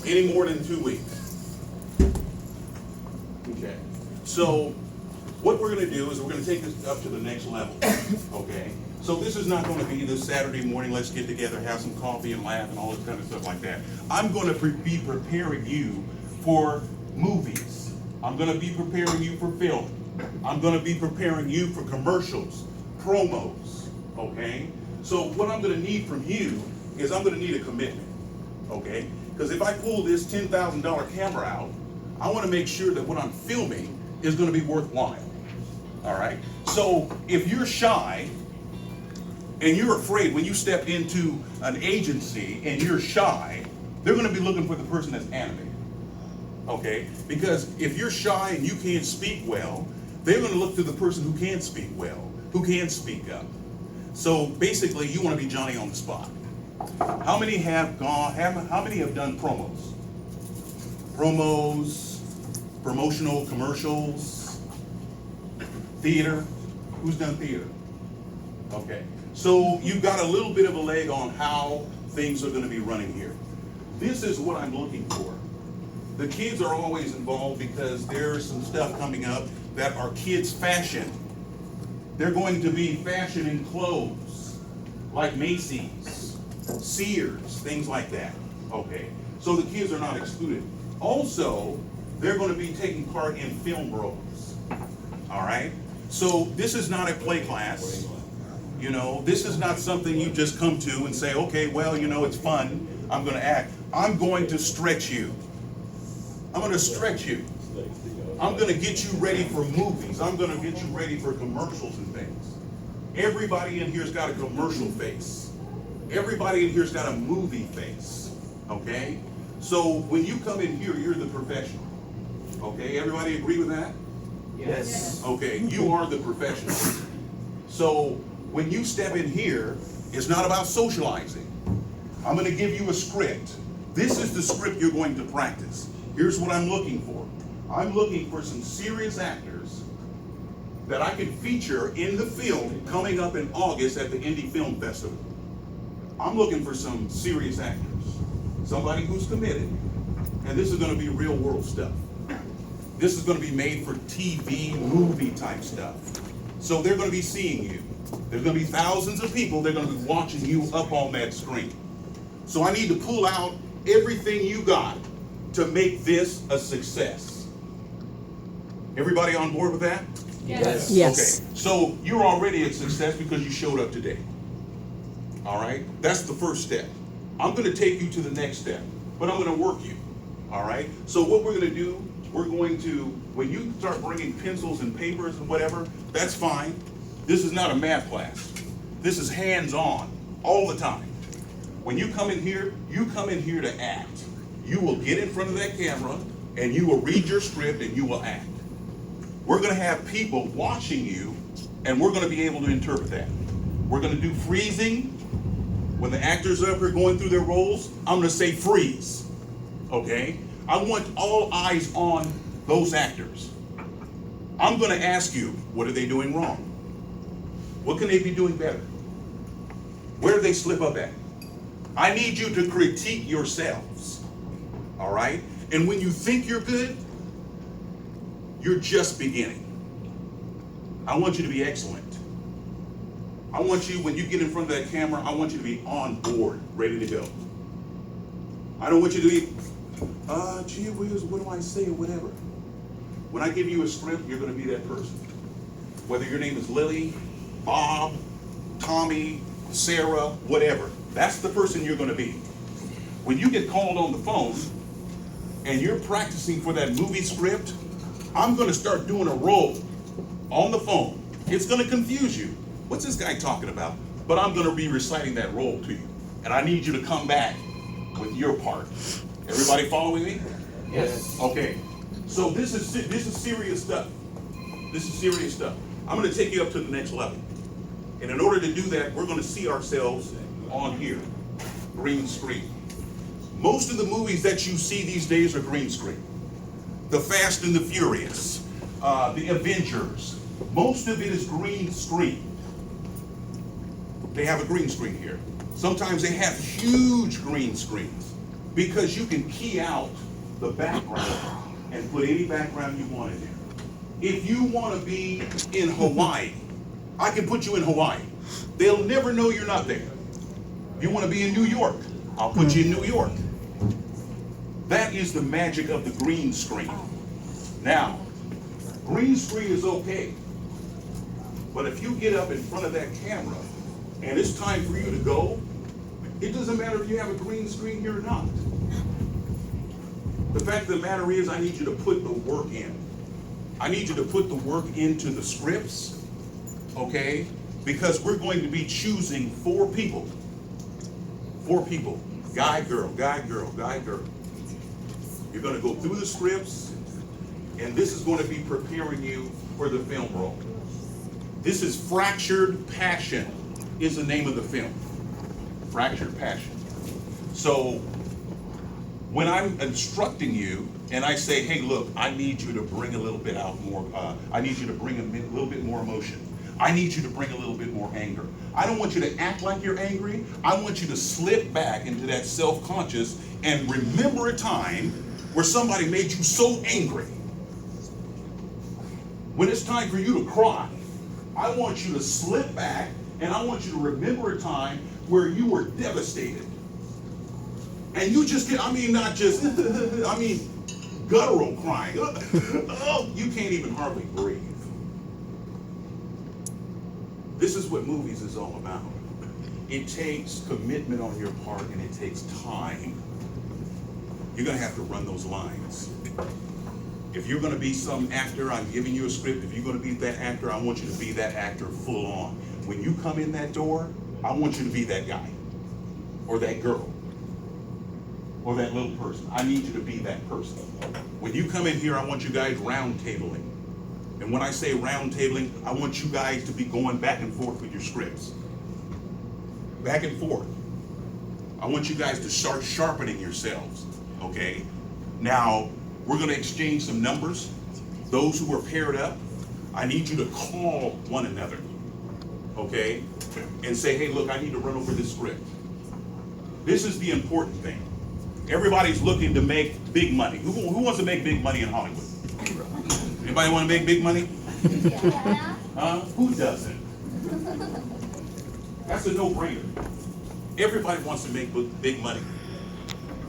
any more than 2 weeks. Okay. So what we're going to do is we're going to take this up to the next level. Okay. So this is not going to be this Saturday morning, let's get together, have some coffee and laugh and all this kind of stuff like that. I'm going to be preparing you for movies. I'm going to be preparing you for film. I'm going to be preparing you for commercials, promos. Okay. So what I'm going to need from you is I'm going to need a commitment. Okay. Because if I pull this $10,000 camera out, I want to make sure that what I'm filming is going to be worthwhile. All right. So if you're shy and you're afraid when you step into an agency and you're shy, they're going to be looking for the person that's animated. Okay. Because if you're shy and you can't speak well, they're going to look to the person who can speak well, who can speak up. So basically, you want to be Johnny on the spot. How many have gone? How many have done promos? Promos, promotional commercials, theater. Who's done theater? Okay. So you've got a little bit of a leg on how things are going to be running here. This is what I'm looking for. The kids are always involved because there's some stuff coming up that are kids' fashion. They're going to be fashioning clothes like Macy's, Sears, things like that. Okay. So the kids are not excluded. Also, they're going to be taking part in film roles. All right. So this is not a play class. You know, this is not something you just come to and say, okay, well, you know, it's fun. I'm going to act. I'm going to stretch you. I'm going to stretch you. I'm going to get you ready for movies. I'm going to get you ready for commercials and things. Everybody in here's got a commercial face. Everybody in here's got a movie face. Okay? So when you come in here, you're the professional. Okay? Everybody agree with that? Yes. Okay, you are the professional. So when you step in here, it's not about socializing. I'm going to give you a script. This is the script you're going to practice. Here's what I'm looking for. I'm looking for some serious actors that I can feature in the film coming up in August at the Indie Film Festival. I'm looking for some serious actors. Somebody who's committed. And this is going to be real world stuff. This is going to be made for TV, movie type stuff. So they're going to be seeing you. There's going to be thousands of people. They're going to be watching you up on that screen. So I need to pull out everything you got to make this a success. Everybody on board with that? Yes. Yes. Okay. So you're already a success because you showed up today. All right? That's the first step. I'm going to take you to the next step, but I'm going to work you. All right? So what we're going to do, we're going to, when you start bringing pencils and papers and whatever, that's fine. This is not a math class. This is hands-on all the time. When you come in here to act. You will get in front of that camera and you will read your script and you will act. We're going to have people watching you and we're going to be able to interpret that. We're going to do freezing. When the actors are up here going through their roles, I'm going to say freeze. Okay? I want all eyes on those actors. I'm going to ask you, what are they doing wrong? What can they be doing better? Where do they slip up at? I need you to critique yourselves. All right? And when you think you're good, you're just beginning. I want you to be excellent. I want you, when you get in front of that camera, I want you to be on board, ready to go. I don't want you to be, gee whiz, what do I say or whatever. When I give you a script, you're going to be that person. Whether your name is Lily, Bob, Tommy, Sarah, whatever. That's the person you're going to be. When you get called on the phone and you're practicing for that movie script, I'm going to start doing a role on the phone. It's going to confuse you. What's this guy talking about? But I'm going to be reciting that role to you. And I need you to come back with your part. Everybody following me? Yes. Okay. So this is serious stuff. This is serious stuff. I'm going to take you up to the next level. And in order to do that, we're going to see ourselves on here. Green screen. Most of the movies that you see these days are green screen. The Fast and the Furious, the Avengers. Most of it is green screen. They have a green screen here. Sometimes they have huge green screens, because you can key out the background and put any background you want in there. If you want to be in Hawaii, I can put you in Hawaii. They'll never know you're not there. If you want to be in New York, I'll put you in New York. That is the magic of the green screen. Now, green screen is okay, but if you get up in front of that camera and it's time for you to go, it doesn't matter if you have a green screen here or not. The fact of the matter is, I need you to put the work in. I need you to put the work into the scripts, okay? Because we're going to be choosing 4 people. 4 people. Guy, girl, guy, girl, guy, girl. You're going to go through the scripts, and this is going to be preparing you for the film role. This is Fractured Passion is the name of the film. Fractured Passion. So when I'm instructing you and I say, hey, look, I need you to bring a little bit out more, I need you to bring a little bit more emotion. I need you to bring a little bit more anger. I don't want you to act like you're angry. I want you to slip back into that self-conscious and remember a time where somebody made you so angry. When it's time for you to cry, I want you to slip back and I want you to remember a time where you were devastated. And you just get, I mean, not just, I mean, guttural crying. Oh, you can't even hardly breathe. This is what movies is all about. It takes commitment on your part and it takes time. You're gonna have to run those lines. If you're gonna be some actor, I'm giving you a script. If you're gonna be that actor, I want you to be that actor full on. When you come in that door, I want you to be that guy or that girl or that little person. I need you to be that person. When you come in here, I want you guys round tabling. And when I say round tabling, I want you guys to be going back and forth with your scripts. Back and forth. I want you guys to start sharpening yourselves, okay? Now, we're gonna exchange some numbers. Those who are paired up, I need you to call one another, okay? And say, hey, look, I need to run over this script. This is the important thing. Everybody's looking to make big money. Who wants to make big money in Hollywood? Anybody want to make big money? Yeah. Who doesn't? That's a no-brainer. Everybody wants to make big money.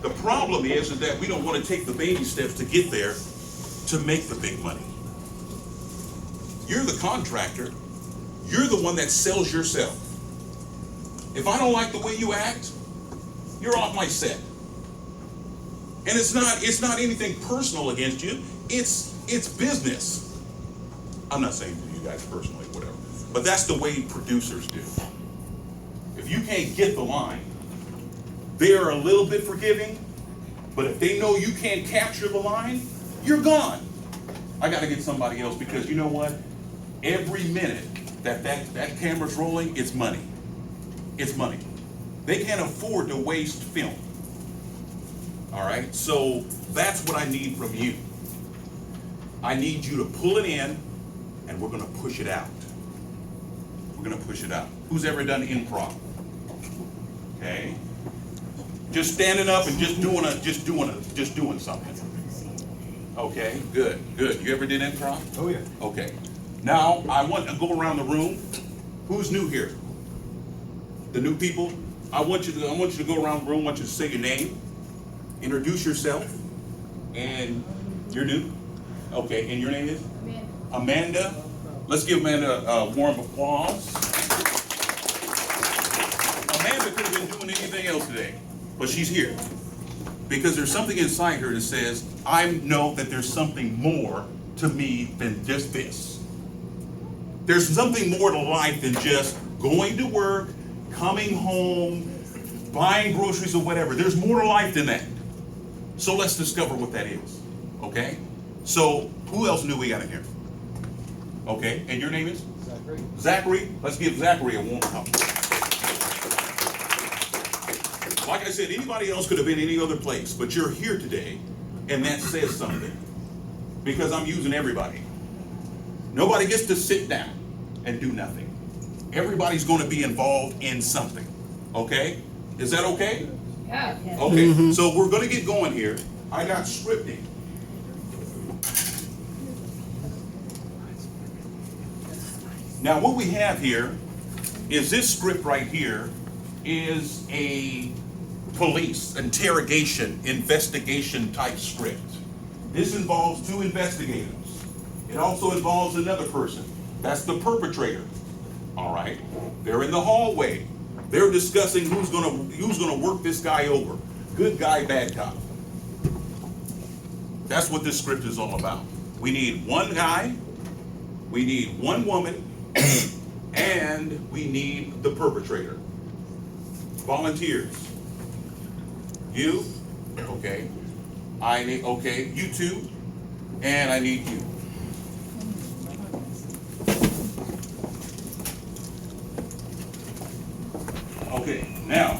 The problem is that we don't want to take the baby steps to get there to make the big money. You're the contractor. You're the one that sells yourself. If I don't like the way you act, you're off my set. And it's not anything personal against you. It's business. I'm not saying to you guys personally, whatever. But that's the way producers do. If you can't get the line, they're a little bit forgiving, but if they know you can't capture the line, you're gone. I gotta get somebody else because you know what? Every minute that camera's rolling, it's money. It's money. They can't afford to waste film. All right, so that's what I need from you. I need you to pull it in and we're gonna push it out. We're gonna push it out. Who's ever done improv? Okay. Just standing up and just doing something. Okay, good. You ever did improv? Oh, yeah. Okay. Now I want to go around the room. Who's new here? The new people? I want you to go around the room. I want you to say your name, introduce yourself, and you're new. Okay, and your name is? Amanda. Let's give Amanda a warm applause. Amanda could have been doing anything else today, but she's here because there's something inside her that says, I know that there's something more to me than just this. There's something more to life than just going to work, coming home, buying groceries or whatever. There's more to life than that. So let's discover what that is, okay? So who else knew we got in here? Okay, and your name is? Zachary. Zachary. Let's give Zachary a warm up. Like I said, anybody else could have been any other place, but you're here today, and that says something. Because I'm using everybody. Nobody gets to sit down and do nothing. Everybody's going to be involved in something. Okay? Is that okay? Yeah. Okay, so we're gonna get going here. I got scripting. Now what we have here is this script right here is a police interrogation, investigation type script. This involves two investigators. It also involves another person. That's the perpetrator. All right. They're in the hallway. They're discussing who's gonna work this guy over. Good guy, bad cop. That's what this script is all about. We need one guy, we need one woman, and we need the perpetrator. Volunteers. You, okay. I need, okay, you two, and I need you.